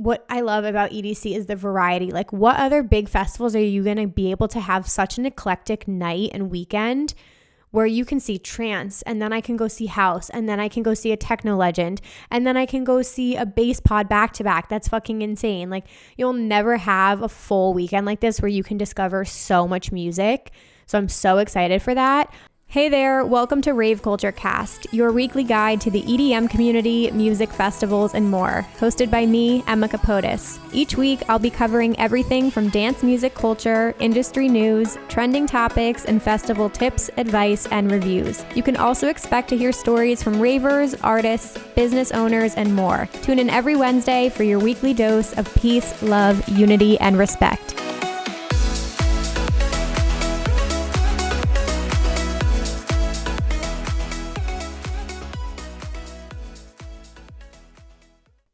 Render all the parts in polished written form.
what I love about EDC is the variety. Like, what other big festivals are you going to be able to have such an eclectic night and weekend where you can see trance, and then I can go see house, and then I can go see a techno legend, and then I can go see a bass pod back to back? That's fucking insane. Like, you'll never have a full weekend like this where you can discover so much music. So I'm so excited for that. Hey there, welcome to Rave Culture Cast, your weekly guide to the EDM community, music festivals, and more, hosted by me, Emma Capotis. Each week, I'll be covering everything from dance music culture, industry news, trending topics, and festival tips, advice, and reviews. You can also expect to hear stories from ravers, artists, business owners, and more. Tune in every Wednesday for your weekly dose of peace, love, unity, and respect.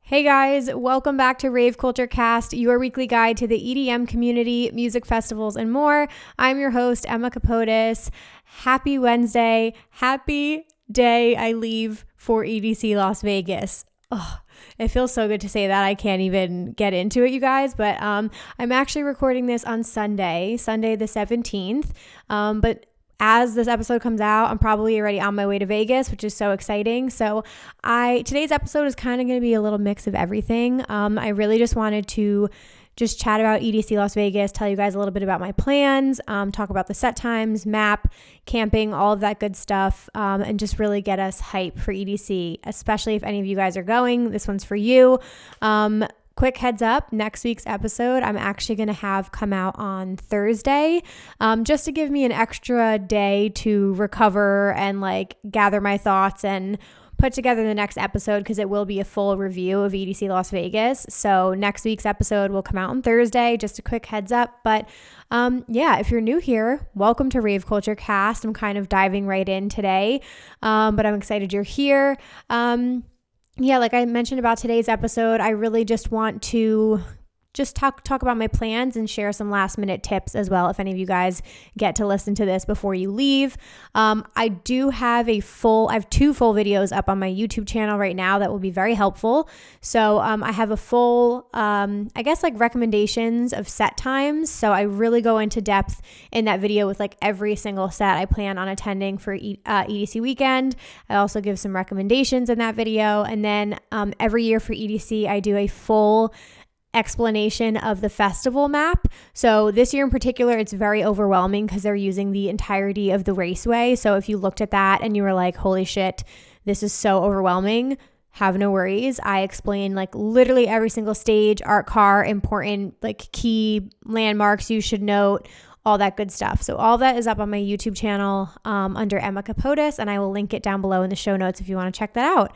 Hey guys, welcome back to Rave Culture Cast, your weekly guide to the EDM community, music festivals, and more. I'm your host, Emma Capotis. Happy Wednesday. Happy day I leave for EDC Las Vegas. Oh, it feels so good to say that. I can't even get into it, you guys, but I'm actually recording this on Sunday the 17th, but as this episode comes out, I'm probably already on my way to Vegas, which is so exciting. So today's episode is kind of going to be a little mix of everything. I really just wanted to just chat about EDC Las Vegas, tell you guys a little bit about my plans, talk about the set times, map, camping, all of that good stuff, and just really get us hype for EDC, especially if any of you guys are going. This one's for you. Quick heads up, next week's episode I'm actually going to have come out on Thursday, just to give me an extra day to recover and like gather my thoughts and put together the next episode, because it will be a full review of EDC Las Vegas. So next week's episode will come out on Thursday, just a quick heads up. But if you're new here, welcome to Rave Culture Cast. I'm kind of diving right in today, but I'm excited you're here. Like I mentioned about today's episode, I really just want to just talk about my plans and share some last minute tips as well, if any of you guys get to listen to this before you leave. I do have I have 2 full videos up on my YouTube channel right now that will be very helpful. So I have a full, recommendations of set times. So I really go into depth in that video with like every single set I plan on attending for EDC weekend. I also give some recommendations in that video. And then every year for EDC, I do a full explanation of the festival map. So this year in particular, it's very overwhelming because they're using the entirety of the raceway. So if you looked at that and you were like, holy shit, this is so overwhelming, have no worries. I explain like literally every single stage, art car, important like key landmarks you should note, all that good stuff. So all that is up on my YouTube channel under Emma Capotis, and I will link it down below in the show notes if you want to check that out.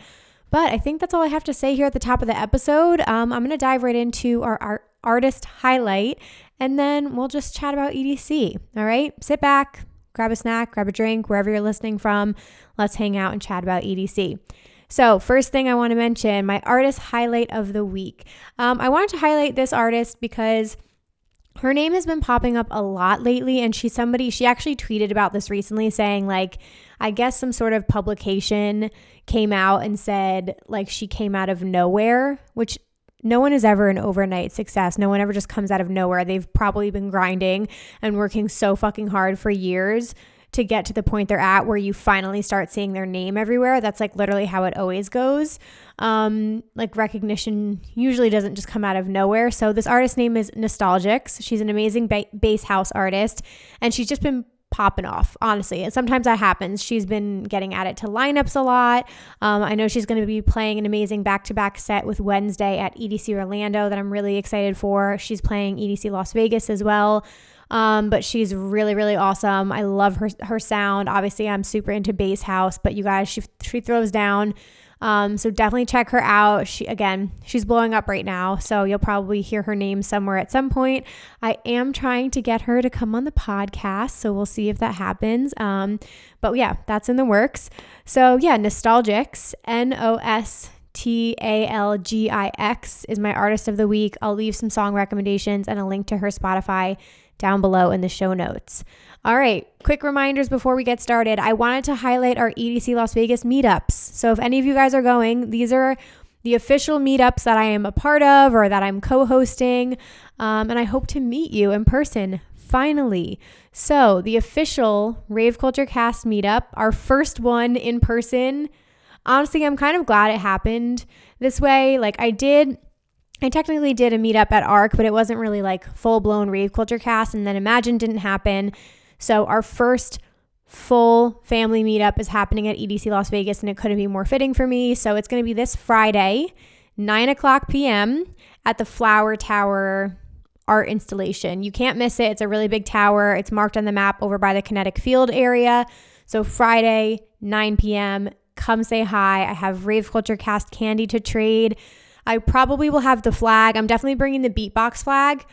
But I think that's all I have to say here at the top of the episode. I'm going to dive right into our artist highlight, and then we'll just chat about EDC. All right, sit back, grab a snack, grab a drink, wherever you're listening from. Let's hang out and chat about EDC. So first thing I want to mention, my artist highlight of the week. I wanted to highlight this artist because her name has been popping up a lot lately, and she actually tweeted about this recently, saying like, I guess some sort of publication came out and said like she came out of nowhere, which no one is ever an overnight success. No one ever just comes out of nowhere. They've probably been grinding and working so fucking hard for years to get to the point they're at where you finally start seeing their name everywhere. That's like literally how it always goes. Like recognition usually doesn't just come out of nowhere. So this artist's name is Nostalgics. She's an amazing bass house artist, and she's just been popping off, honestly. And sometimes that happens. She's been getting added to lineups a lot. I know she's going to be playing an amazing back-to-back set with Wednesday at EDC Orlando that I'm really excited for. She's playing EDC Las Vegas as well. But she's really, really awesome. I love her sound. Obviously, I'm super into bass house, but you guys, she throws down. So definitely check her out. She's blowing up right now, so you'll probably hear her name somewhere at some point. I am trying to get her to come on the podcast, so we'll see if that happens. But yeah, that's in the works. So yeah, Nostalgics, Nostalgix is my artist of the week. I'll leave some song recommendations and a link to her Spotify down below in the show notes. All right, quick reminders before we get started. I wanted to highlight our EDC Las Vegas meetups. So if any of you guys are going, these are the official meetups that I am a part of or that I'm co-hosting. And I hope to meet you in person finally. So the official Rave Culture Cast meetup, our first one in person. Honestly, I'm kind of glad it happened this way. Like I technically did a meetup at ARC, but it wasn't really like full-blown Rave Culture Cast, and then Imagine didn't happen. So our first full family meetup is happening at EDC Las Vegas, and it couldn't be more fitting for me. So it's going to be this Friday, 9:00 p.m. at the Flower Tower art installation. You can't miss it. It's a really big tower. It's marked on the map over by the Kinetic Field area. So Friday, 9 p.m., come say hi. I have Rave Culture Cast candy to trade. I probably will have the flag. I'm definitely bringing the beatbox flag.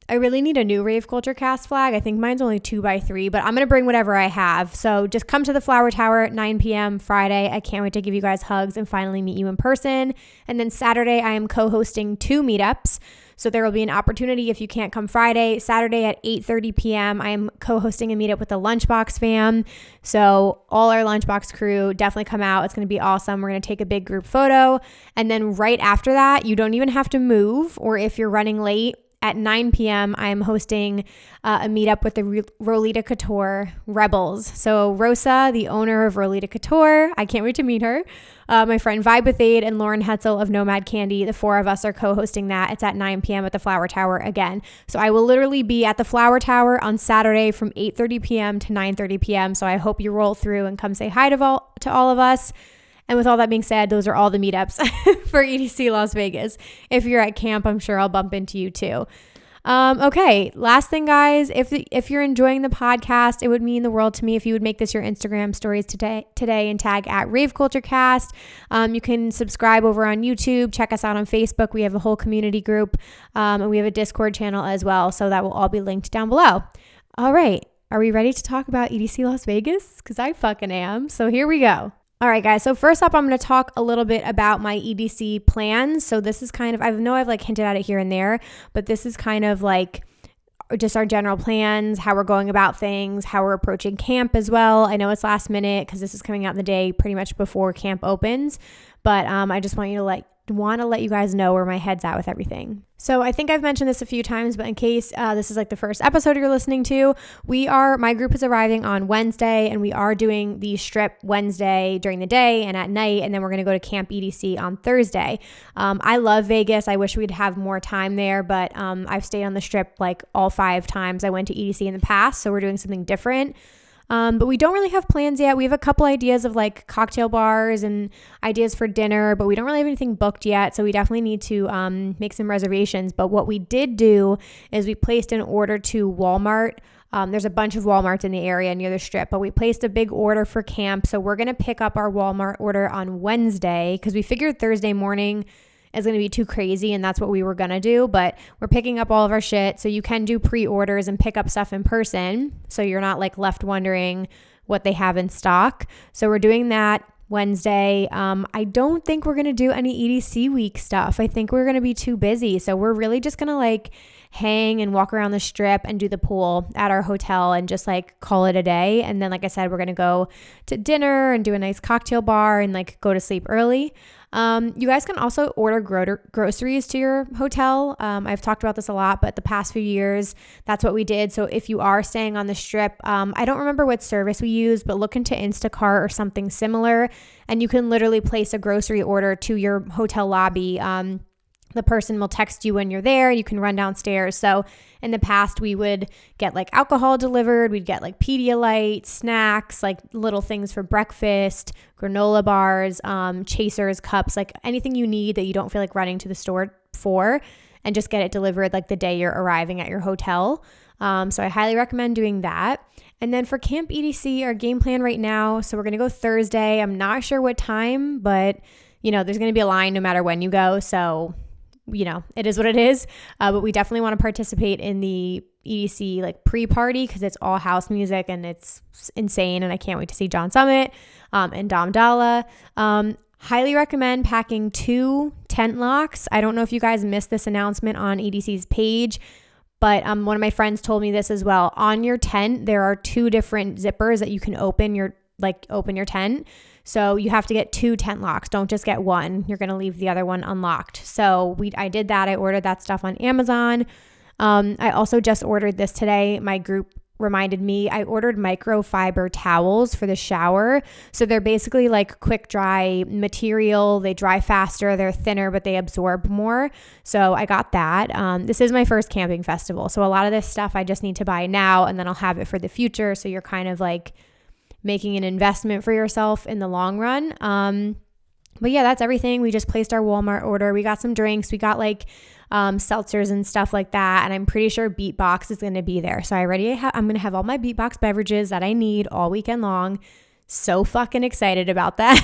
I really need a new Rave Culture Cast flag. I think mine's only 2x3, but I'm going to bring whatever I have. So just come to the Flower Tower at 9 p.m. Friday. I can't wait to give you guys hugs and finally meet you in person. And then Saturday, I am co-hosting 2 meetups. So there will be an opportunity if you can't come Friday. Saturday at 8:30 p.m., I am co-hosting a meetup with the Lunchbox fam. So all our Lunchbox crew, definitely come out. It's going to be awesome. We're going to take a big group photo. And then right after that, you don't even have to move, or if you're running late, at 9 p.m., I'm hosting a meetup with the Rolita Couture Rebels. So Rosa, the owner of Rolita Couture, I can't wait to meet her. My friend Vibe with Aid and Lauren Hetzel of Nomad Candy, the 4 of us are co-hosting that. It's at 9 p.m. at the Flower Tower again. So I will literally be at the Flower Tower on Saturday from 8:30 p.m. to 9:30 p.m. So I hope you roll through and come say hi to all of us. And with all that being said, those are all the meetups for EDC Las Vegas. If you're at camp, I'm sure I'll bump into you too. Okay, last thing, guys, if you're enjoying the podcast, it would mean the world to me if you would make this your Instagram stories today and tag at raveculturecast. You can subscribe over on YouTube, check us out on Facebook. We have a whole community group, and we have a Discord channel as well. So that will all be linked down below. All right, are we ready to talk about EDC Las Vegas? Because I fucking am. So here we go. All right, guys. So first up, I'm going to talk a little bit about my EDC plans. So this is kind of, I know I've like hinted at it here and there, but this is kind of like just our general plans, how we're going about things, how we're approaching camp as well. I know it's last minute because this is coming out in the day pretty much before camp opens, but I just want to let you guys know where my head's at with everything. So I think I've mentioned this a few times, but in case this is like the first episode you're listening to, my group is arriving on Wednesday, and we are doing the strip Wednesday during the day and at night, and then we're going to go to Camp EDC on Thursday. I love Vegas. I wish we'd have more time there, but I've stayed on the strip like all 5 times I went to EDC in the past, so we're doing something different. But we don't really have plans yet. We have a couple ideas of like cocktail bars and ideas for dinner, but we don't really have anything booked yet. So we definitely need to make some reservations. But what we did do is we placed an order to Walmart. There's a bunch of Walmarts in the area near the strip, but we placed a big order for camp. So we're going to pick up our Walmart order on Wednesday because we figured Thursday morning is going to be too crazy, and that's what we were going to do, but we're picking up all of our shit, so you can do pre-orders and pick up stuff in person, so you're not like left wondering what they have in stock. So we're doing that Wednesday. I don't think we're going to do any EDC week stuff. I think we're going to be too busy, so we're really just going to like hang and walk around the strip and do the pool at our hotel and just like call it a day. And then, like I said, we're going to go to dinner and do a nice cocktail bar and like go to sleep early. You guys can also order groceries to your hotel. I've talked about this a lot, but the past few years, that's what we did. So if you are staying on the strip, I don't remember what service we use, but look into Instacart or something similar, and you can literally place a grocery order to your hotel lobby. The person will text you when you're there. You can run downstairs. So in the past, we would get like alcohol delivered. We'd get like Pedialyte, snacks, like little things for breakfast, granola bars, chasers, cups, like anything you need that you don't feel like running to the store for, and just get it delivered like the day you're arriving at your hotel. So I highly recommend doing that. And then for Camp EDC, our game plan right now, so we're going to go Thursday. I'm not sure what time, but there's going to be a line no matter when you go. So it is what it is. But we definitely want to participate in the EDC like pre-party because it's all house music and it's insane. And I can't wait to see John Summit and Dom Dalla. Highly recommend packing 2 tent locks. I don't know if you guys missed this announcement on EDC's page, but one of my friends told me this as well. On your tent, there are 2 different zippers that you can open your like open your tent. So you have to get 2 tent locks. Don't just get one. You're going to leave the other one unlocked. So I did that. I ordered that stuff on Amazon. I also just ordered this today. My group reminded me, I ordered microfiber towels for the shower. So they're basically like quick dry material. They dry faster, they're thinner, but they absorb more. So I got that. This is my first camping festival. So a lot of this stuff I just need to buy now, and then I'll have it for the future. So you're kind of like making an investment for yourself in the long run. But yeah, that's everything. We just placed our Walmart order. We got some drinks. We got like seltzers and stuff like that. And I'm pretty sure Beatbox is going to be there. So I'm going to have all my Beatbox beverages that I need all weekend long. So fucking excited about that.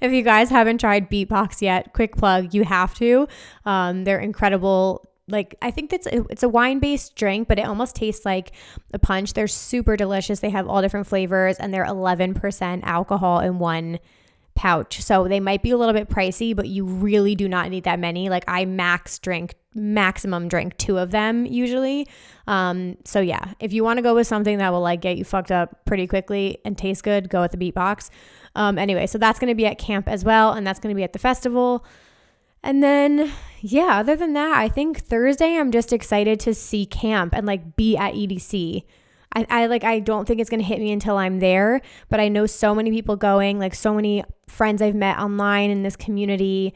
If you guys haven't tried Beatbox yet, quick plug, you have to. They're incredible. Like, I think it's a wine-based drink, but it almost tastes like a punch. They're super delicious. They have all different flavors, and they're 11% alcohol in one pouch. So they might be a little bit pricey, but you really do not need that many. Like, I maximum drink 2 of them usually. So yeah, if you want to go with something that will like get you fucked up pretty quickly and taste good, go with the Beatbox. Anyway, so that's going to be at camp as well, and that's going to be at the festival. And then, yeah, other than that, I think Thursday I'm just excited to see camp and like be at EDC. I don't think it's going to hit me until I'm there, but I know so many people going, like so many friends I've met online in this community,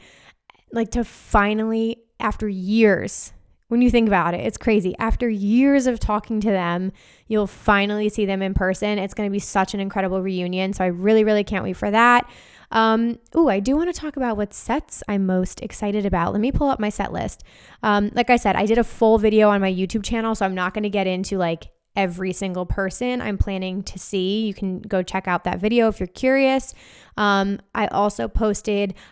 like to finally, after years, when you think about it, it's crazy. After years of talking to them, you'll finally see them in person. It's going to be such an incredible reunion. So I really, really can't wait for that. I do want to talk about what sets I'm most excited about. Let me pull up my set list. Like I said, I did a full video on my YouTube channel, so I'm not going to get into like every single person I'm planning to see. You can go check out that video if you're curious. I also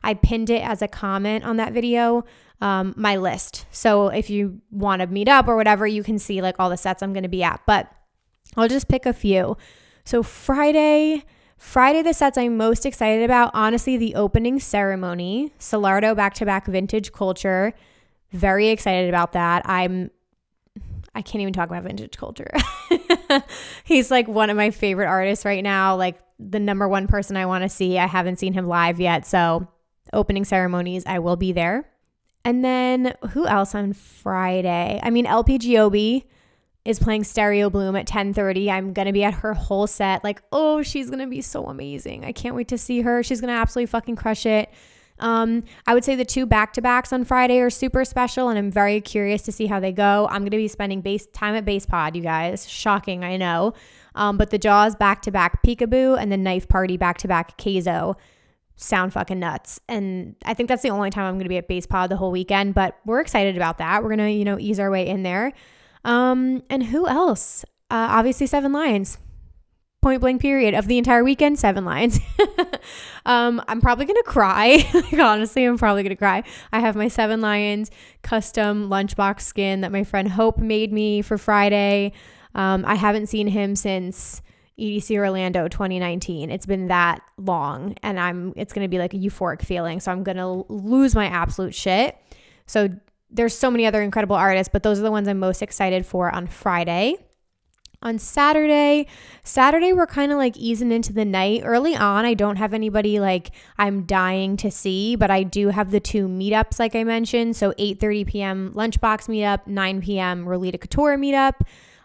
I pinned it as a comment on that video, my list. So if you want to meet up or whatever, you can see like all the sets I'm going to be at, but I'll just pick a few. So Friday, the sets I'm most excited about, honestly, the opening ceremony, Solardo back-to-back vintage Couture. Very excited about that. I can't even talk about vintage Couture. He's like one of my favorite artists right now, like the number one person I want to see. I haven't seen him live yet, so opening ceremonies, I will be there. And then who else on Friday? I mean, LPGOB is playing Stereo Bloom at 10:30. I'm going to be at her whole set. Like, oh, she's going to be so amazing. I can't wait to see her. She's going to absolutely fucking crush it. I would say the 2 back-to-backs on Friday are super special, and I'm very curious to see how they go. I'm going to be spending time at Bass Pod, you guys. Shocking, I know. But the Jaws back-to-back Peekaboo and the Knife Party back-to-back Keizo sound fucking nuts. And I think that's the only time I'm going to be at Bass Pod the whole weekend, but we're excited about that. We're going to, ease our way in there. And who else? Obviously 7 Lions. Point blank period of the entire weekend, 7 Lions. I'm probably going to cry. Like, honestly, I'm probably going to cry. I have my 7 Lions custom Lunchbox skin that my friend Hope made me for Friday. I haven't seen him since EDC Orlando 2019. It's been that long, and it's going to be like a euphoric feeling. So I'm going to lose my absolute shit. So there's so many other incredible artists, but those are the ones I'm most excited for on Friday. On Saturday, we're kind of like easing into the night. Early on, I don't have anybody like I'm dying to see, but I do have the 2 meetups like I mentioned. So 8:30 p.m. Lunchbox meetup, 9 p.m. Rolita Couture meetup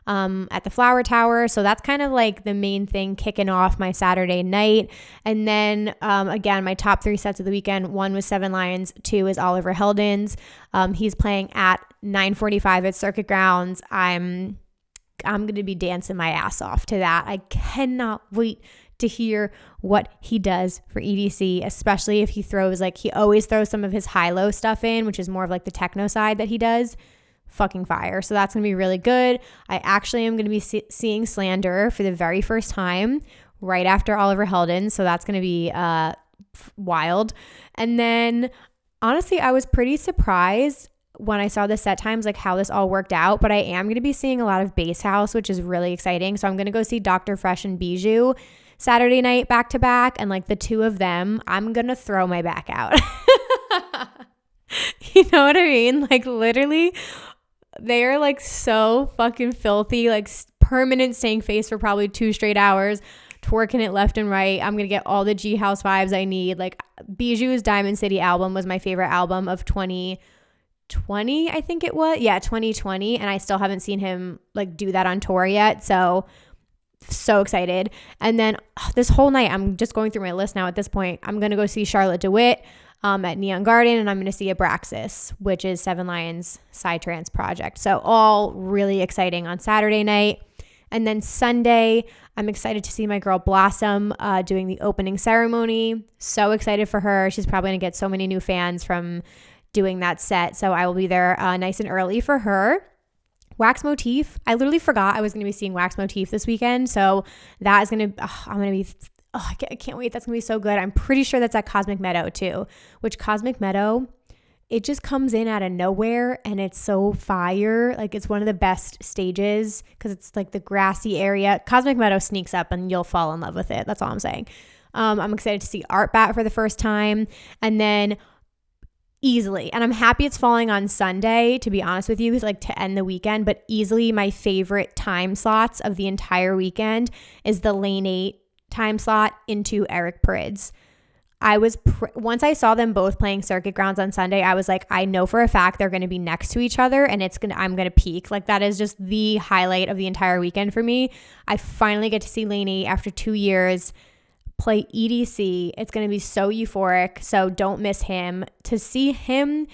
at the Flower Tower. So that's kind of like the main thing kicking off my Saturday night. And then again, my top 3 sets of the weekend, 1 was 7 Lions, 2 is Oliver Heldens. He's playing at 9:45 at Circuit Grounds. I'm going to be dancing my ass off to that. I cannot wait to hear what he does for EDC, especially if he always throws some of his high-low stuff in, which is more of like the techno side that he does. Fucking fire. So that's going to be really good. I actually am going to be seeing Slander for the very first time right after Oliver Heldens. So that's going to be wild. And then honestly, I was pretty surprised when I saw the set times, like how this all worked out, but I am going to be seeing a lot of Bass House, which is really exciting. So I'm going to go see Dr. Fresh and Bijou Saturday night back to back. And like the 2 of them, I'm going to throw my back out. You know what I mean? Like literally they are like so fucking filthy, like permanent stank face for probably 2 straight hours. twerking it left and right. I'm going to get all the G House vibes I need. Like Bijou's Diamond City album was my favorite album of 2020, I think it was. Yeah, 2020. And I still haven't seen him like do that on tour yet. So excited. And then this whole night, I'm just going through my list now at this point. I'm going to go see Charlotte DeWitt at Neon Garden, and I'm going to see Abraxas, which is Seven Lions Psytrance project. So all really exciting on Saturday night. And then Sunday, I'm excited to see my girl Blossom doing the opening ceremony. So excited for her. She's probably going to get so many new fans from doing that set. So I will be there nice and early for her. Wax Motif. I literally forgot I was going to be seeing Wax Motif this weekend. So that is going to, I can't wait. That's going to be so good. I'm pretty sure that's at Cosmic Meadow too, which Cosmic Meadow, it just comes in out of nowhere and it's so fire. Like it's one of the best stages because it's like the grassy area. Cosmic Meadow sneaks up and you'll fall in love with it. That's all I'm saying. I'm excited to see Art Bat for the first time. And then easily, and I'm happy it's falling on Sunday, to be honest with you, like to end the weekend, but easily my favorite time slots of the entire weekend is the Lane 8 time slot into Eric Prydz. Once I saw them both playing Circuit Grounds on Sunday, I was like, I know for a fact they're going to be next to each other and I'm going to peak. Like that is just the highlight of the entire weekend for me. I finally get to see Lane 8 after 2 years play EDC. It's going to be so euphoric. So don't miss him. To see him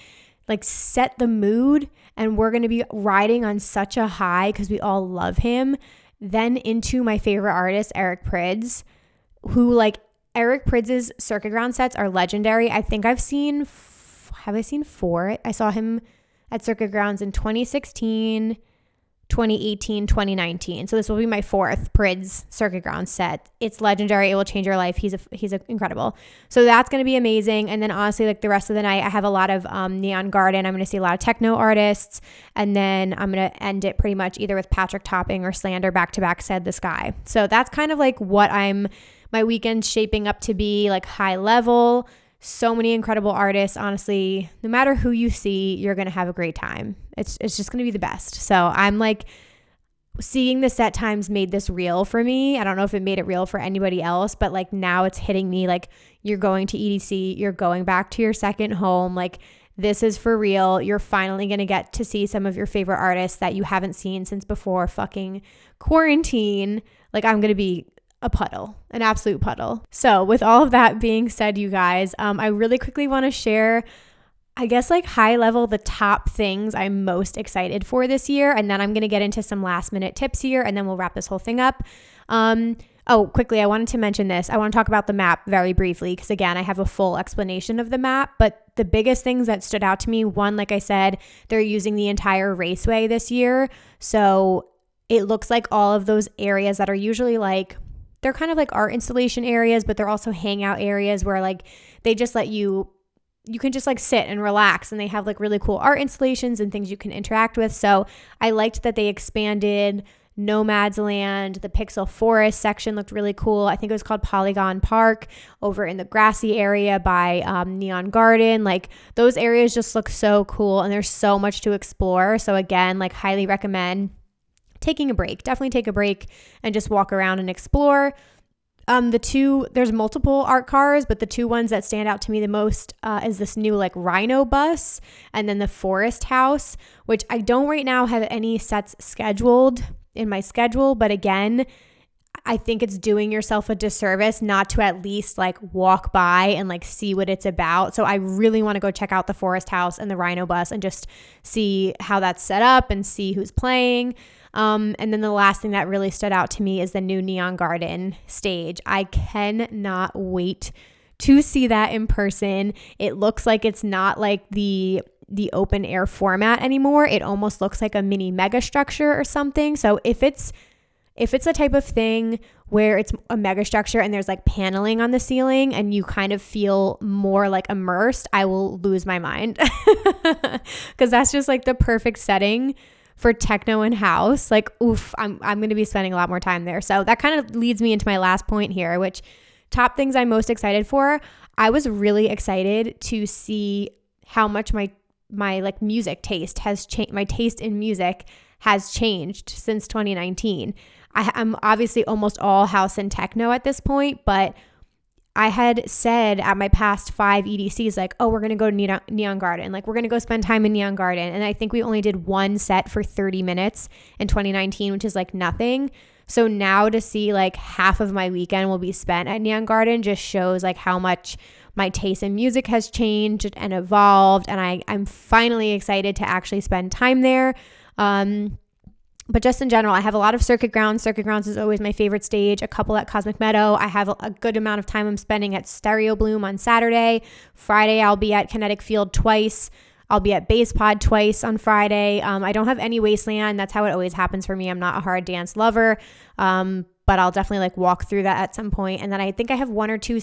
like set the mood, and we're going to be riding on such a high because we all love him. Then into my favorite artist, Eric Prydz, who like Eric Prydz's Circuit Ground sets are legendary. I think have I seen 4? I saw him at Circuit Grounds in 2016, 2018, 2019. So this will be my 4th Prydz Circuit Ground set. It's legendary. It will change your life. He's incredible. So that's going to be amazing. And then honestly, like the rest of the night, I have a lot of Neon Garden. I'm going to see a lot of techno artists. And then I'm going to end it pretty much either with Patrick Topping or Slander back-to-back Said the Sky. So that's kind of like what my weekend's shaping up to be, like high level. So many incredible artists. Honestly, no matter who you see, you're going to have a great time. It's just going to be the best. So I'm like, seeing the set times made this real for me. I don't know if it made it real for anybody else, but like now it's hitting me like you're going to EDC, you're going back to your second home. Like this is for real. You're finally going to get to see some of your favorite artists that you haven't seen since before fucking quarantine. Like I'm going to be an absolute puddle. So with all of that being said, you guys, I really quickly want to share, I guess like high level, the top things I'm most excited for this year. And then I'm going to get into some last minute tips here and then we'll wrap this whole thing up. Quickly, I wanted to mention this. I want to talk about the map very briefly because again, I have a full explanation of the map, but the biggest things that stood out to me, one, like I said, they're using the entire raceway this year. So it looks like all of those areas that are usually like, they're kind of like art installation areas, but they're also hangout areas where like they just let you can just like sit and relax, and they have like really cool art installations and things you can interact with. So I liked that they expanded Nomad's Land. The Pixel Forest section looked really cool. I think it was called Polygon Park over in the grassy area by Neon Garden. Like those areas just look so cool and there's so much to explore. So again, like highly recommend taking a break. Definitely take a break and just walk around and explore. There's multiple art cars, but the 2 ones that stand out to me the most is this new like Rhino bus and then the Forest House, which I don't right now have any sets scheduled in my schedule. But again, I think it's doing yourself a disservice not to at least like walk by and like see what it's about. So I really want to go check out the Forest House and the Rhino bus and just see how that's set up and see who's playing. And then the last thing that really stood out to me is the new Neon Garden stage. I cannot wait to see that in person. It looks like it's not like the open air format anymore. It almost looks like a mini mega structure or something. So if it's a type of thing where it's a mega structure and there's like paneling on the ceiling and you kind of feel more like immersed, I will lose my mind because that's just like the perfect setting for techno and house. Like, oof, I'm going to be spending a lot more time there. So that kind of leads me into my last point here, which top things I'm most excited for. I was really excited to see how much my like music taste has changed. My taste in music has changed since 2019. I'm obviously almost all house and techno at this point, but I had said at my past 5 EDCs, like, oh, we're going to go to Neon Garden. Like, we're going to go spend time in Neon Garden. And I think we only did one set for 30 minutes in 2019, which is like nothing. So now to see like half of my weekend will be spent at Neon Garden just shows like how much my taste in music has changed and evolved. And I'm finally excited to actually spend time there. But just in general, I have a lot of Circuit Grounds. Circuit Grounds is always my favorite stage. A couple at Cosmic Meadow. I have a good amount of time I'm spending at Stereo Bloom on Saturday. Friday, I'll be at Kinetic Field twice. I'll be at Bass Pod twice on Friday. I don't have any Wasteland. That's how it always happens for me. I'm not a hard dance lover, but I'll definitely like walk through that at some point. And then I think I have one or two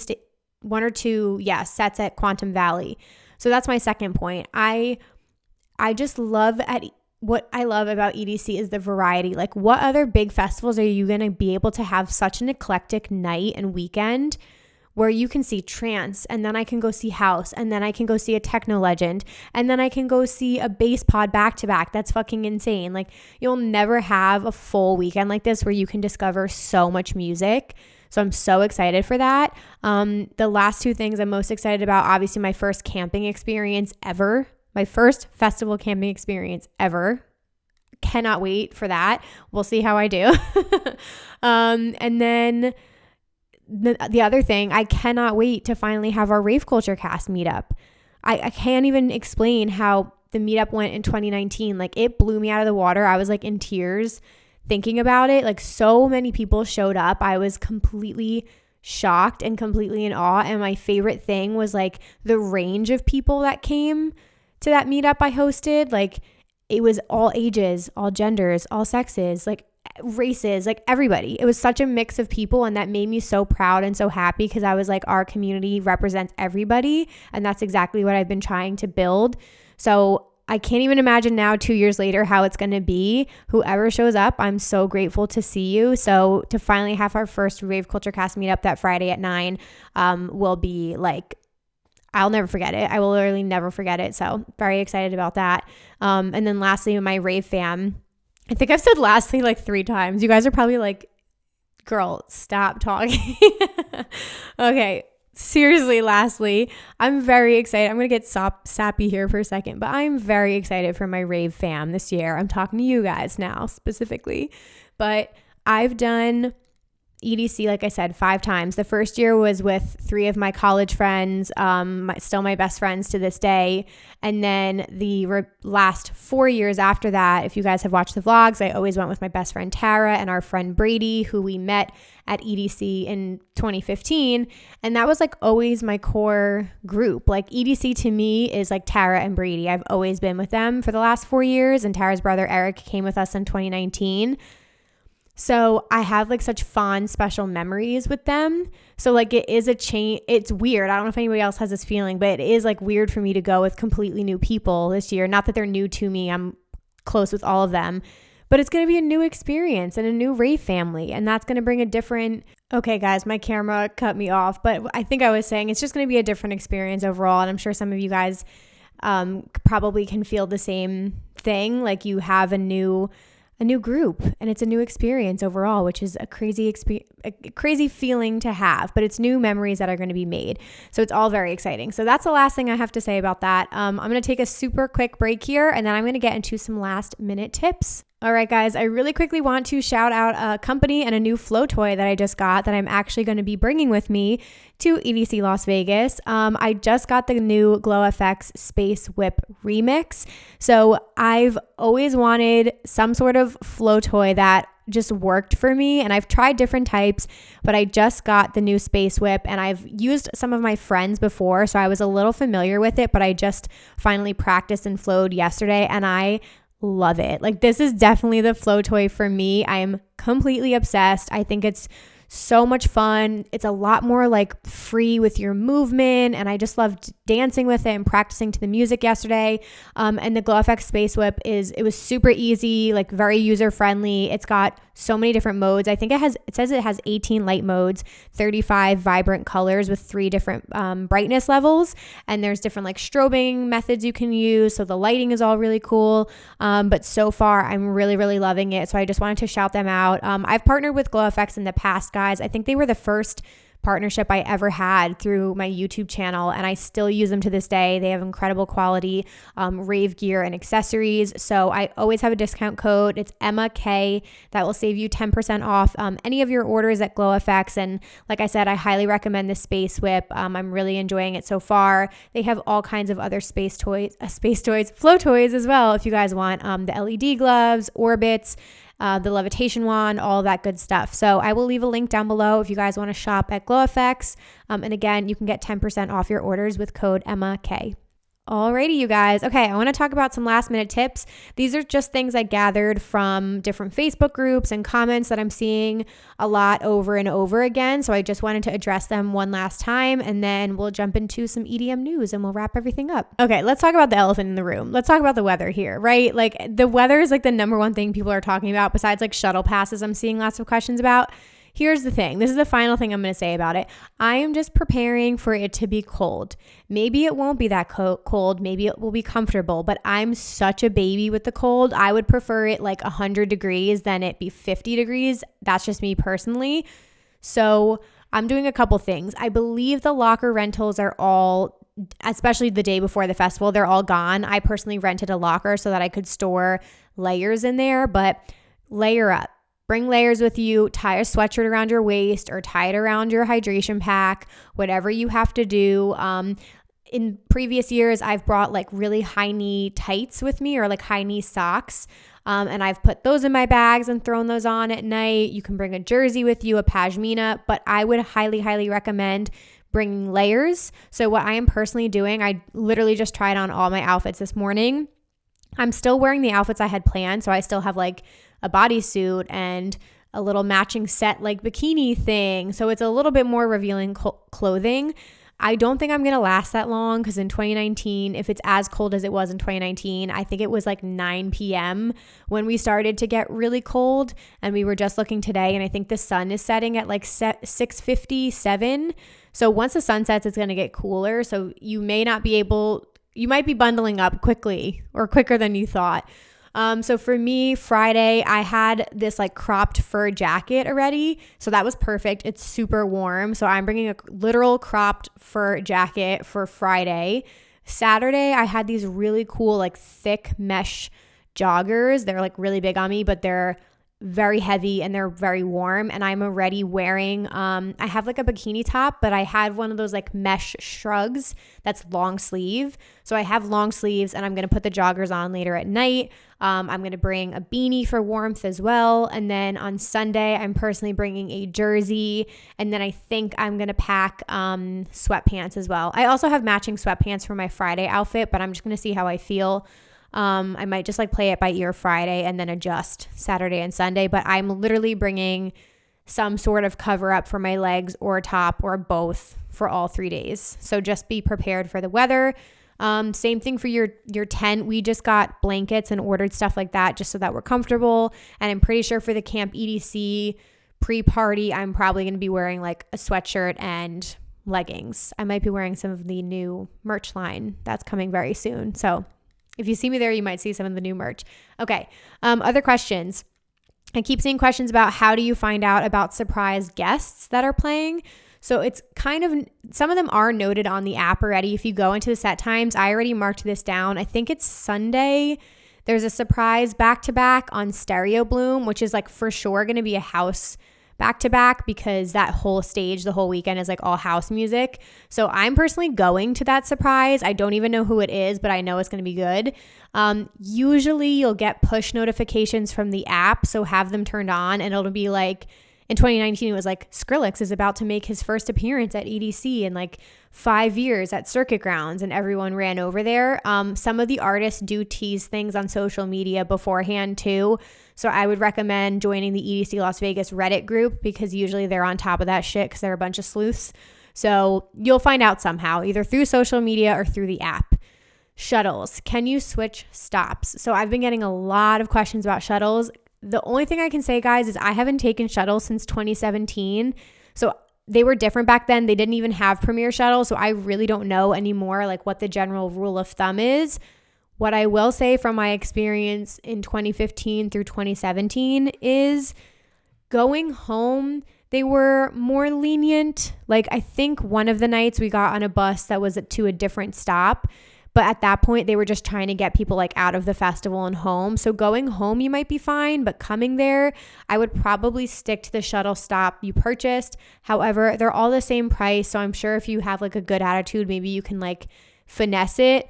sets at Quantum Valley. So that's my second point. I just love what I love about EDC is the variety. Like, what other big festivals are you going to be able to have such an eclectic night and weekend where you can see trance, and then I can go see house, and then I can go see a techno legend, and then I can go see a bass pod back to back? That's fucking insane. Like, you'll never have a full weekend like this where you can discover so much music. So I'm so excited for that. The last 2 things I'm most excited about, obviously my first camping experience ever. My first festival camping experience ever. Cannot wait for that. We'll see how I do. And then the other thing, I cannot wait to finally have our Rave Culture Cast meetup. I can't even explain how the meetup went in 2019. Like, it blew me out of the water. I was like in tears thinking about it. Like, so many people showed up. I was completely shocked and completely in awe. And my favorite thing was like the range of people that came to that meetup I hosted. Like, it was all ages, all genders, all sexes, like races, like everybody. It was such a mix of people, and that made me so proud and so happy because I was like, our community represents everybody, and that's exactly what I've been trying to build. So I can't even imagine now, 2 years later, how it's going to be. Whoever shows up, I'm so grateful to see you. So to finally have our first Rave Culture Cast meetup that Friday at 9 will be like, I'll never forget it. I will literally never forget it. So very excited about that. And then lastly, my Rave fam. I think I've said lastly like 3 times. You guys are probably like, girl, stop talking. Okay. Seriously, lastly, I'm very excited. I'm going to get sappy here for a second, but I'm very excited for my Rave fam this year. I'm talking to you guys now specifically, but I've done EDC, like I said, 5 times. The first year was with 3 of my college friends, still my best friends to this day. And then the last 4 years after that, if you guys have watched the vlogs, I always went with my best friend Tara and our friend Brady, who we met at EDC in 2015. And that was like always my core group. Like, EDC to me is like Tara and Brady. I've always been with them for the last 4 years, and Tara's brother Eric came with us in 2019. So I have like such fond, special memories with them. So like, it is a change. It's weird. I don't know if anybody else has this feeling, but it is like weird for me to go with completely new people this year. Not that they're new to me. I'm close with all of them, but it's going to be a new experience and a new Rave family. And that's going to bring a different, okay guys, my camera cut me off, but I think I was saying it's just going to be a different experience overall. And I'm sure some of you guys probably can feel the same thing. Like, you have a new group and it's a new experience overall, which is a crazy feeling to have, but it's new memories that are going to be made. So it's all very exciting. So that's the last thing I have to say about that. I'm going to take a super quick break here, and then I'm going to get into some last minute tips. All right, guys, I really quickly want to shout out a company and a new flow toy that I just got that I'm actually going to be bringing with me to EDC Las Vegas. I just got the new GlowFX Space Whip Remix. So I've always wanted some sort of flow toy that just worked for me, and I've tried different types, but I just got the new Space Whip, and I've used some of my friends before, so I was a little familiar with it, but I just finally practiced and flowed yesterday, and I love it. Like, this is definitely the flow toy for me. I am completely obsessed. I think it's So much fun. It's a lot more like free with your movement, and I just loved dancing with it and practicing to the music yesterday. And the GlowFX Space Whip it was super easy, like very user friendly. It's got so many different modes. I think it says it has 18 light modes, 35 vibrant colors with 3 different brightness levels, and there's different like strobing methods you can use. So the lighting is all really cool. But so far I'm really, really loving it. So I just wanted to shout them out. I've partnered with GlowFX in the past, guys. I think they were the first partnership I ever had through my YouTube channel, and I still use them to this day. They have incredible quality rave gear and accessories. So I always have a discount code. It's Emma K. That will save you 10% off any of your orders at GlowFX. And like I said, I highly recommend this Space Whip. I'm really enjoying it so far. They have all kinds of other flow toys as well if you guys want. The LED gloves, orbits, the levitation wand, all that good stuff. So I will leave a link down below if you guys want to shop at GlowFX. And again, you can get 10% off your orders with code EMMAK. Alrighty, you guys. Okay, I want to talk about some last minute tips. These are just things I gathered from different Facebook groups and comments that I'm seeing a lot over and over again. So I just wanted to address them one last time, and then we'll jump into some EDM news and we'll wrap everything up. Okay, let's talk about the elephant in the room. Let's talk about the weather here, right? Like the weather is like the number one thing people are talking about besides like shuttle passes I'm seeing lots of questions about. Here's the thing. This is the final thing I'm going to say about it. I am just preparing for it to be cold. Maybe it won't be that cold. Maybe it will be comfortable, but I'm such a baby with the cold. I would prefer it like 100 degrees than it be 50 degrees. That's just me personally. So I'm doing a couple things. I believe the locker rentals are all, especially the day before the festival, they're all gone. I personally rented a locker so that I could store layers in there, but layer up. Bring layers with you, tie a sweatshirt around your waist or tie it around your hydration pack, whatever you have to do. In previous years, I've brought like really high knee tights with me or like high knee socks. And I've put those in my bags and thrown those on at night. You can bring a jersey with you, a pashmina, but I would highly, highly recommend bringing layers. So what I am personally doing, I literally just tried on all my outfits this morning. I'm still wearing the outfits I had planned. So I still have like a bodysuit and a little matching set like bikini thing. So it's a little bit more revealing clothing. I don't think I'm going to last that long because in 2019, if it's as cold as it was in 2019, I think it was like 9 p.m. when we started to get really cold, and we were just looking today, and I think the sun is setting at like 6:57. So once the sun sets, it's going to get cooler. So you might be bundling up quickly or quicker than you thought. So for me, Friday, I had this like cropped fur jacket already. So that was perfect. It's super warm. So I'm bringing a literal cropped fur jacket for Friday. Saturday, I had these really cool, like thick mesh joggers. They're like really big on me, but they're very heavy and they're very warm, and I'm already wearing I have like a bikini top, but I had one of those like mesh shrugs that's long sleeve. So I have long sleeves, and I'm going to put the joggers on later at night. I'm going to bring a beanie for warmth as well, and then on Sunday I'm personally bringing a jersey, and then I think I'm going to pack sweatpants as well. I also have matching sweatpants for my Friday outfit, but I'm just going to see how I feel. I might just like play it by ear Friday and then adjust Saturday and Sunday, but I'm literally bringing some sort of cover up for my legs or top or both for all 3 days. So just be prepared for the weather. Same thing for your tent. We just got blankets and ordered stuff like that just so that we're comfortable. And I'm pretty sure for the Camp EDC pre-party, I'm probably going to be wearing like a sweatshirt and leggings. I might be wearing some of the new merch line that's coming very soon. So if you see me there, you might see some of the new merch. Okay. Other questions. I keep seeing questions about how do you find out about surprise guests that are playing? So it's kind of, some of them are noted on the app already. If you go into the set times, I already marked this down. I think it's Sunday. There's a surprise back-to-back on Stereo Bloom, which is like for sure going to be a house back-to-back because that whole stage, the whole weekend is like all house music. So I'm personally going to that surprise. I don't even know who it is, but I know it's going to be good. Usually you'll get push notifications from the app, so have them turned on and it'll be like, in 2019, it was like Skrillex is about to make his first appearance at EDC in like 5 years at Circuit Grounds, and everyone ran over there. Some of the artists do tease things on social media beforehand too. So I would recommend joining the EDC Las Vegas Reddit group, because usually they're on top of that shit because they're a bunch of sleuths. So you'll find out somehow, either through social media or through the app. Shuttles. Can you switch stops? So I've been getting a lot of questions about shuttles. The only thing I can say, guys, is I haven't taken shuttles since 2017. So they were different back then. They didn't even have Premier shuttles. So I really don't know anymore like what the general rule of thumb is. What I will say from my experience in 2015 through 2017 is going home, they were more lenient. Like I think one of the nights we got on a bus that was to a different stop. But at that point, they were just trying to get people like out of the festival and home. So going home, you might be fine, but coming there, I would probably stick to the shuttle stop you purchased. However, they're all the same price. So I'm sure if you have like a good attitude, maybe you can like finesse it.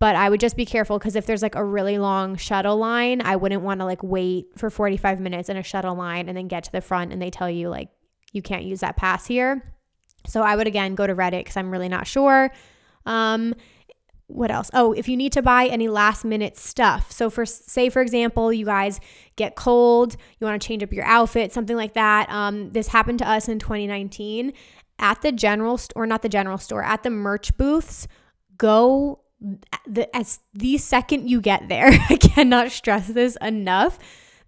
But I would just be careful, because if there's like a really long shuttle line, I wouldn't want to like wait for 45 minutes in a shuttle line and then get to the front and they tell you like you can't use that pass here. So I would again go to Reddit, because I'm really not sure. What else? Oh, if you need to buy any last minute stuff. So for example, you guys get cold, you want to change up your outfit, something like that. This happened to us in 2019 at the at the merch booths. Go the second you get there. I cannot stress this enough.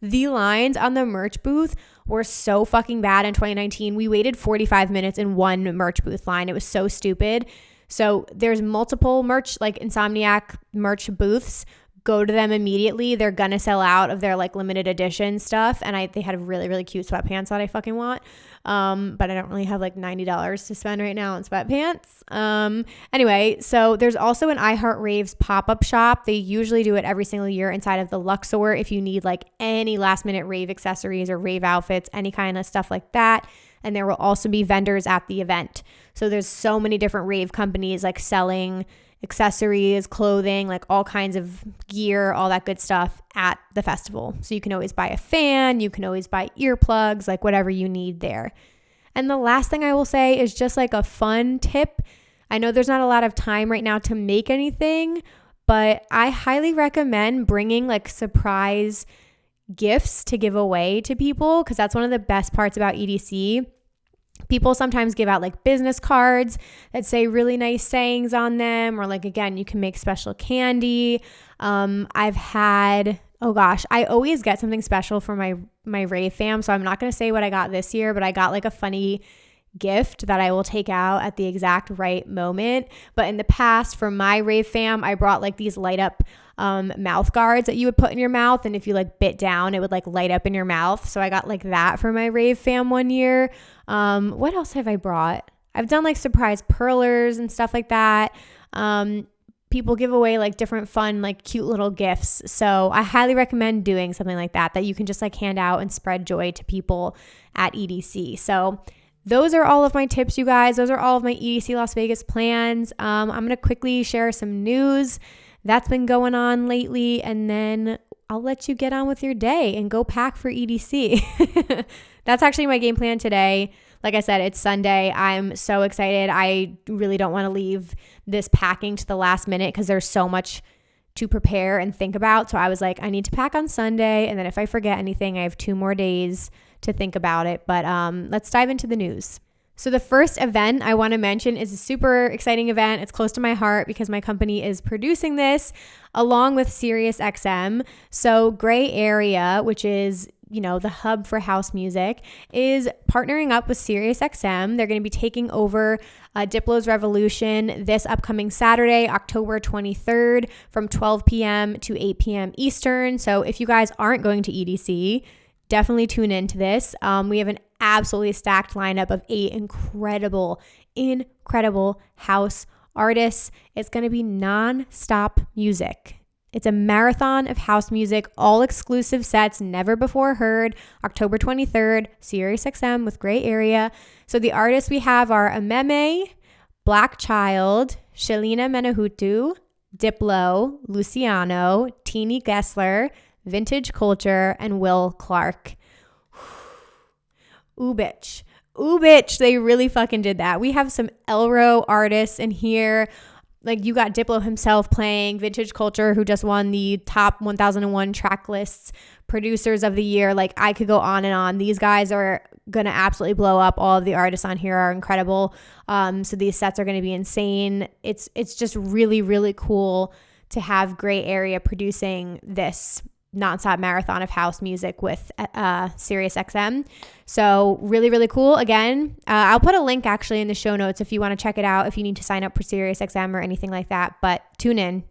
The lines on the merch booth were so fucking bad in 2019. We waited 45 minutes in one merch booth line. It was so stupid. So there's multiple merch, like Insomniac merch booths. Go to them immediately. They're gonna sell out of their like limited edition stuff. And they had really, really cute sweatpants that I fucking want. But I don't really have like $90 to spend right now on sweatpants. Anyway, so there's also an iHeart Rave's pop-up shop. They usually do it every single year inside of the Luxor if you need like any last minute rave accessories or rave outfits, any kind of stuff like that. And there will also be vendors at the event. So there's so many different rave companies like selling accessories, clothing, like all kinds of gear, all that good stuff at the festival. So you can always buy a fan, you can always buy earplugs, like whatever you need there. And the last thing I will say is just like a fun tip. I know there's not a lot of time right now to make anything, but I highly recommend bringing like surprise gifts to give away to people, because that's one of the best parts about EDC. People sometimes give out like business cards that say really nice sayings on them, or like, again, you can make special candy. I always get something special for my Rave fam. So I'm not going to say what I got this year, but I got like a funny gift that I will take out at the exact right moment. But in the past, for my Rave fam, I brought like these light up mouth guards that you would put in your mouth, and if you like bit down, it would like light up in your mouth. So I got like that for my Rave fam one year. What else have I brought? I've done like surprise perlers and stuff like that. People give away like different fun, like cute little gifts. So I highly recommend doing something like that you can just like hand out and spread joy to people at EDC. So those are all of my tips, you guys. Those are all of my EDC Las Vegas plans. I'm going to quickly share some news that's been going on lately, and then I'll let you get on with your day and go pack for EDC. That's actually my game plan today. Like I said, it's Sunday. I'm so excited. I really don't want to leave this packing to the last minute because there's so much to prepare and think about. So I was like, I need to pack on Sunday, and then if I forget anything, I have 2 more days to think about it. But let's dive into the news. So the first event I want to mention is a super exciting event. It's close to my heart because my company is producing this along with SiriusXM. So Gray Area, which is, you know, the hub for house music, is partnering up with SiriusXM. They're going to be taking over Diplo's Revolution this upcoming Saturday, October 23rd from 12 p.m. to 8 p.m. Eastern. So if you guys aren't going to EDC, definitely tune into this. We have an absolutely stacked lineup of 8 incredible house artists. It's going to be non-stop music. It's a marathon of house music, all exclusive sets, never before heard. October 23rd, SiriusXM with Gray Area. So the artists we have are Ameme, Black Child, Shelina Menahutu, Diplo, Luciano, Teeny Gessler, Vintage Culture, and Will Clark. Ooh, bitch. Ooh, bitch. They really fucking did that. We have some Elro artists in here. Like, you got Diplo himself playing, Vintage Culture, who just won the top 1001 track lists, producers of the year. Like, I could go on and on. These guys are going to absolutely blow up. All of the artists on here are incredible. So these sets are going to be insane. It's just really, really cool to have Gray Area producing this nonstop marathon of house music with SiriusXM. So really, really cool. Again, I'll put a link actually in the show notes if you want to check it out, if you need to sign up for SiriusXM or anything like that. But tune in.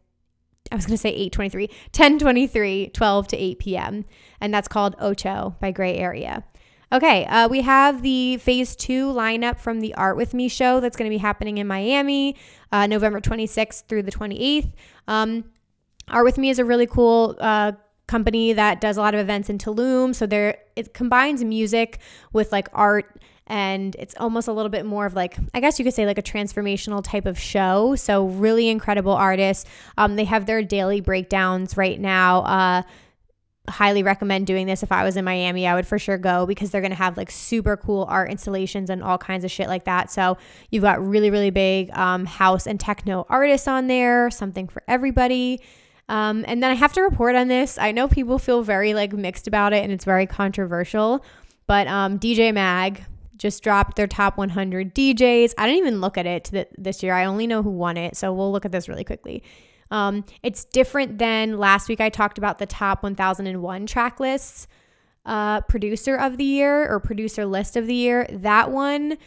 I was going to say 10:23, 12 to 8 p.m. And that's called Ocho by Gray Area. Okay, we have the phase 2 lineup from the Art With Me show that's going to be happening in Miami, November 26th through the 28th. Art With Me is a really cool company that does a lot of events in Tulum. So it combines music with like art, and it's almost a little bit more of like, I guess you could say like a transformational type of show. So really incredible artists. They have their daily breakdowns right now. Highly recommend doing this. If I was in Miami, I would for sure go, because they're going to have like super cool art installations and all kinds of shit like that. So you've got really, really big house and techno artists on there, something for everybody. And then I have to report on this. I know people feel very like mixed about it and it's very controversial, but DJ Mag just dropped their top 100 DJs. I didn't even look at it this year. I only know who won it. So we'll look at this really quickly. It's different than last week. I talked about the top 1001 track lists, producer of the year or producer list of the year. That one,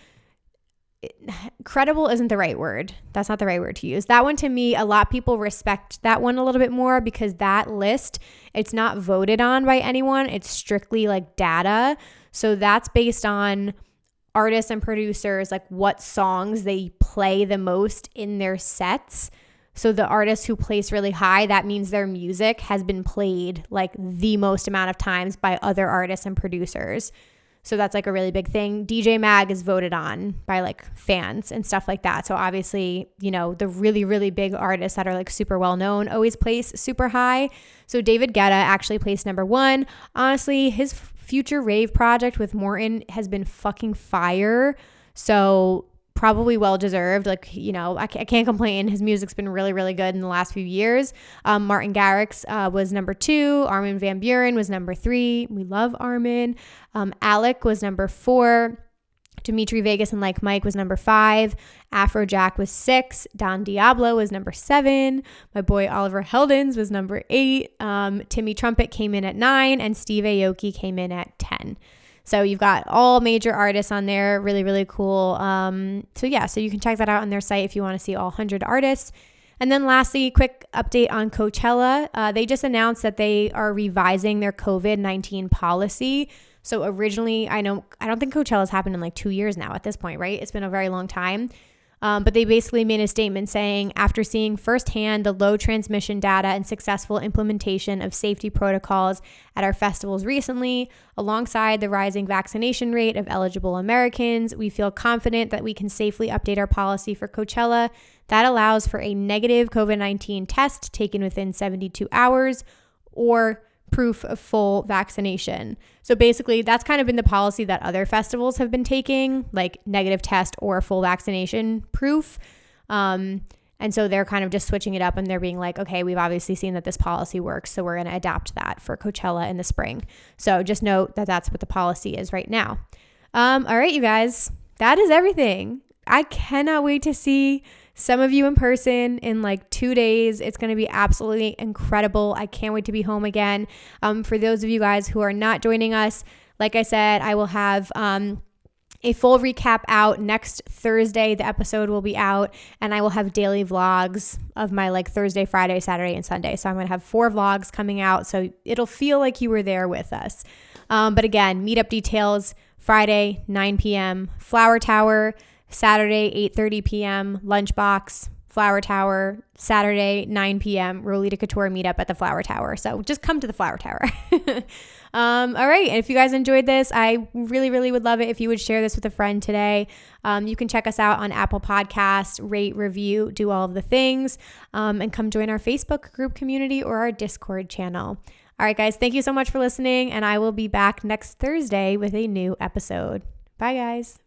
credible isn't the right word. That's not the right word to use. That one, to me, a lot of people respect that one a little bit more, because that list, it's not voted on by anyone. It's strictly like data. So that's based on artists and producers, like what songs they play the most in their sets. So the artists who place really high, that means their music has been played like the most amount of times by other artists and producers. So that's like a really big thing. DJ Mag is voted on by like fans and stuff like that. So obviously, you know, the really, really big artists that are like super well known always place super high. So David Guetta actually placed number 1. Honestly, his future rave project with Morton has been fucking fire. So probably well deserved. Like, you know, I can't complain. His music's been really, really good in the last few years. Martin Garrix was number 2. Armin van Buuren was number 3. We love Armin. Alec was number 4. Dimitri Vegas and Like Mike was number 5. Afrojack was 6. Don Diablo was number 7. My boy Oliver Heldens was number 8. Timmy Trumpet came in at 9, and Steve Aoki came in at 10. So you've got all major artists on there. Really, really cool. So you can check that out on their site if you want to see all 100 artists. And then lastly, quick update on Coachella. They just announced that they are revising their COVID-19 policy. So originally, I don't think Coachella's happened in like 2 years now at this point, right? It's been a very long time. But they basically made a statement saying, after seeing firsthand the low transmission data and successful implementation of safety protocols at our festivals recently, alongside the rising vaccination rate of eligible Americans, we feel confident that we can safely update our policy for Coachella that allows for a negative COVID-19 test taken within 72 hours or proof of full vaccination. So basically, that's kind of been the policy that other festivals have been taking, like negative test or full vaccination proof. And so they're kind of just switching it up, and they're being like, okay, we've obviously seen that this policy works, so we're going to adapt that for Coachella in the spring. So just note that that's what the policy is right now. All right, you guys, that is everything. I cannot wait to see some of you in person in like 2 days. It's going to be absolutely incredible. I can't wait to be home again. For those of you guys who are not joining us, like I said, I will have a full recap out next Thursday. The episode will be out, and I will have daily vlogs of my like Thursday, Friday, Saturday, and Sunday. So I'm going to have 4 vlogs coming out, so it'll feel like you were there with us. But again, meetup details, Friday, 9 p.m., Flower Tower. Saturday, 8:30 p.m., Lunchbox, Flower Tower. Saturday, 9 p.m., Rolita Couture meetup at the Flower Tower. So just come to the Flower Tower. All right. And if you guys enjoyed this, I really, really would love it if you would share this with a friend today. You can check us out on Apple Podcasts, rate, review, do all of the things, and come join our Facebook group community or our Discord channel. All right, guys, thank you so much for listening, and I will be back next Thursday with a new episode. Bye, guys.